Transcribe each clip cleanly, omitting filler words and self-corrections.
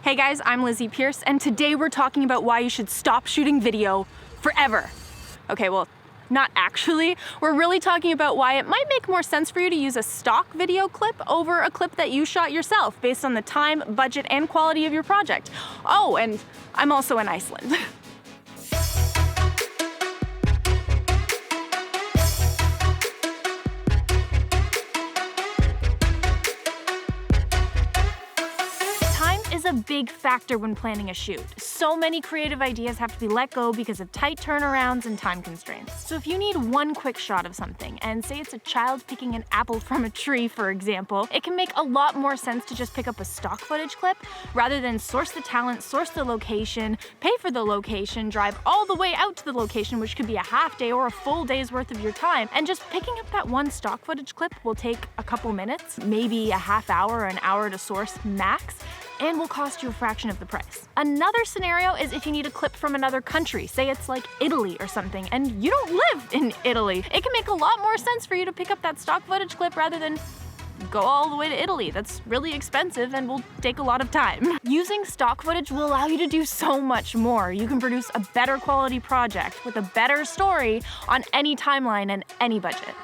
Hey guys, I'm Lizzie Peirce, and today we're talking about why you should stop shooting video forever. Okay, well, not actually. We're really talking about why it might make more sense for you to use a stock video clip over a clip that you shot yourself based on the time, budget, and quality of your project. Oh, and I'm also in Iceland. Is a big factor when planning a shoot. So many creative ideas have to be let go because of tight turnarounds and time constraints. So if you need one quick shot of something, and say it's a child picking an apple from a tree, for example, it can make a lot more sense to just pick up a stock footage clip rather than source the talent, source the location, pay for the location, drive all the way out to the location, which could be a half day or a full day's worth of your time. And just picking up that one stock footage clip will take a couple minutes, maybe a half hour or an hour to source max, and will cost you a fraction of the price. Another scenario is if you need a clip from another country, say it's like Italy or something, and you don't live in Italy. It can make a lot more sense for you to pick up that stock footage clip rather than go all the way to Italy. That's really expensive and will take a lot of time. Using stock footage will allow you to do so much more. You can produce a better quality project with a better story on any timeline and any budget.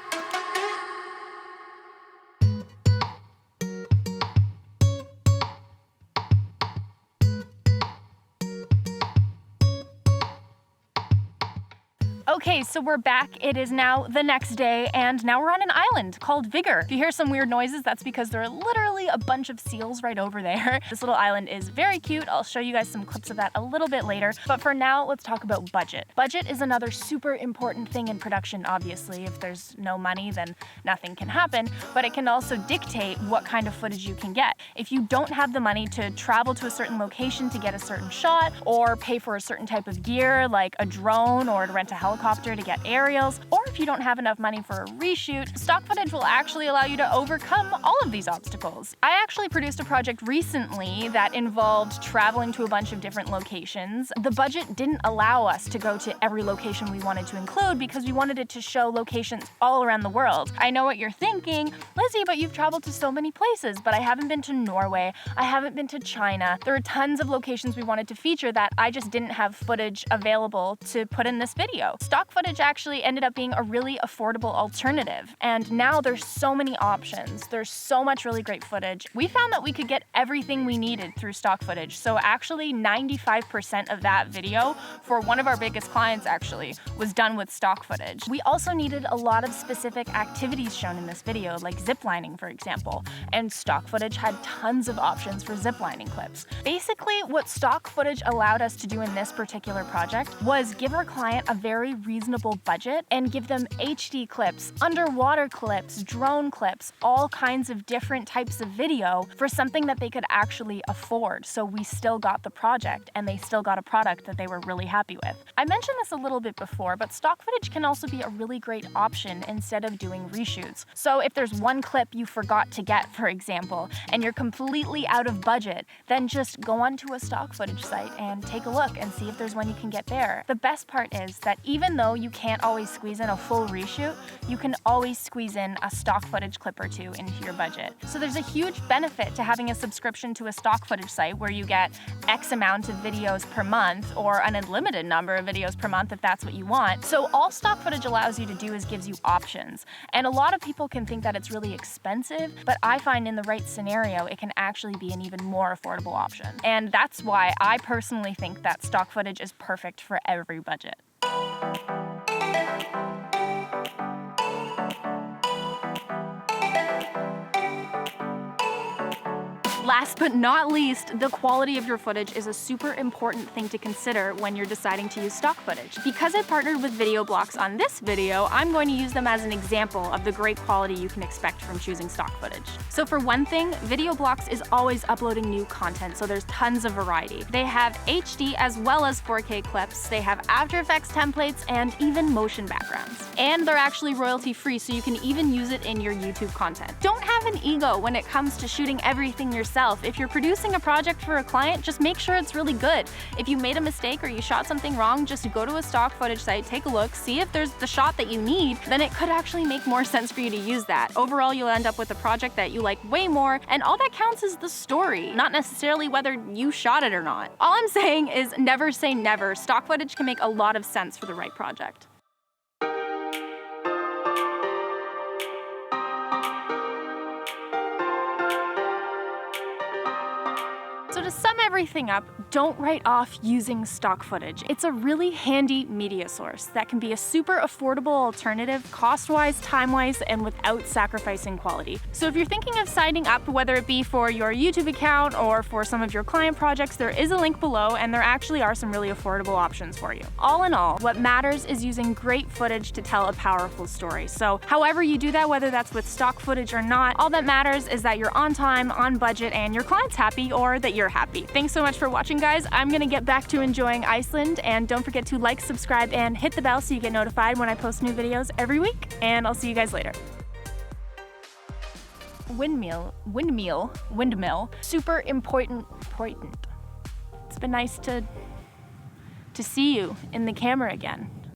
Okay, so we're back. It is now the next day, and now we're on an island called Vigor. If you hear some weird noises, that's because there are literally a bunch of seals right over there. This little island is very cute. I'll show you guys some clips of that a little bit later. But for now, let's talk about budget. Budget is another super important thing in production, obviously. If there's no money, then nothing can happen, but it can also dictate what kind of footage you can get. If you don't have the money to travel to a certain location to get a certain shot, or pay for a certain type of gear, like a drone, or to rent a helicopter to get aerials, or if you don't have enough money for a reshoot, stock footage will actually allow you to overcome all of these obstacles. I actually produced a project recently that involved traveling to a bunch of different locations. The budget didn't allow us to go to every location we wanted to include because we wanted it to show locations all around the world. I know what you're thinking, Lizzie, but you've traveled to so many places, but I haven't been to Norway, I haven't been to China. There are tons of locations we wanted to feature that I just didn't have footage available to put in this video. Stock footage actually ended up being a really affordable alternative, and now there's so many options. There's so much really great footage. We found that we could get everything we needed through stock footage, so actually 95% of that video for one of our biggest clients actually was done with stock footage. We also needed a lot of specific activities shown in this video, like ziplining, for example, and stock footage had tons of options for ziplining clips. Basically, what stock footage allowed us to do in this particular project was give our client a very reasonable budget and give them HD clips, underwater clips, drone clips, all kinds of different types of video for something that they could actually afford. So we still got the project and they still got a product that they were really happy with. I mentioned this a little bit before, but stock footage can also be a really great option instead of doing reshoots. So if there's one clip you forgot to get, for example, and you're completely out of budget, then just go onto a stock footage site and take a look and see if there's one you can get there. The best part is that even though you can't always squeeze in a full reshoot, you can always squeeze in a stock footage clip or two into your budget. So there's a huge benefit to having a subscription to a stock footage site where you get X amount of videos per month or an unlimited number of videos per month if that's what you want. So all stock footage allows you to do is gives you options. And a lot of people can think that it's really expensive, but I find in the right scenario, it can actually be an even more affordable option. And that's why I personally think that stock footage is perfect for every budget. Last but not least, the quality of your footage is a super important thing to consider when you're deciding to use stock footage. Because I partnered with Video Blocks on this video, I'm going to use them as an example of the great quality you can expect from choosing stock footage. So for one thing, Video Blocks is always uploading new content, so there's tons of variety. They have HD as well as 4K clips, they have After Effects templates, and even motion backgrounds. And they're actually royalty free, so you can even use it in your YouTube content. Don't have an ego when it comes to shooting everything yourself. yourself. If you're producing a project for a client, just make sure it's really good. If you made a mistake or you shot something wrong, just go to a stock footage site, take a look, see if there's the shot that you need, then it could actually make more sense for you to use that. Overall, you'll end up with a project that you like way more, and all that counts is the story, not necessarily whether you shot it or not. All I'm saying is never say never. Stock footage can make a lot of sense for the right project. So to sum everything up, don't write off using stock footage. It's a really handy media source that can be a super affordable alternative, cost-wise, time-wise, and without sacrificing quality. So if you're thinking of signing up, whether it be for your YouTube account or for some of your client projects, there is a link below, and there actually are some really affordable options for you. All in all, what matters is using great footage to tell a powerful story. So however you do that, whether that's with stock footage or not, all that matters is that you're on time, on budget, and your client's happy, or that you're happy. Thanks so much for watching, guys. I'm gonna get back to enjoying Iceland, and don't forget to like, subscribe, and hit the bell so you get notified when I post new videos every week, and I'll see you guys later. Windmill. Super important. It's been nice to see you in the camera again.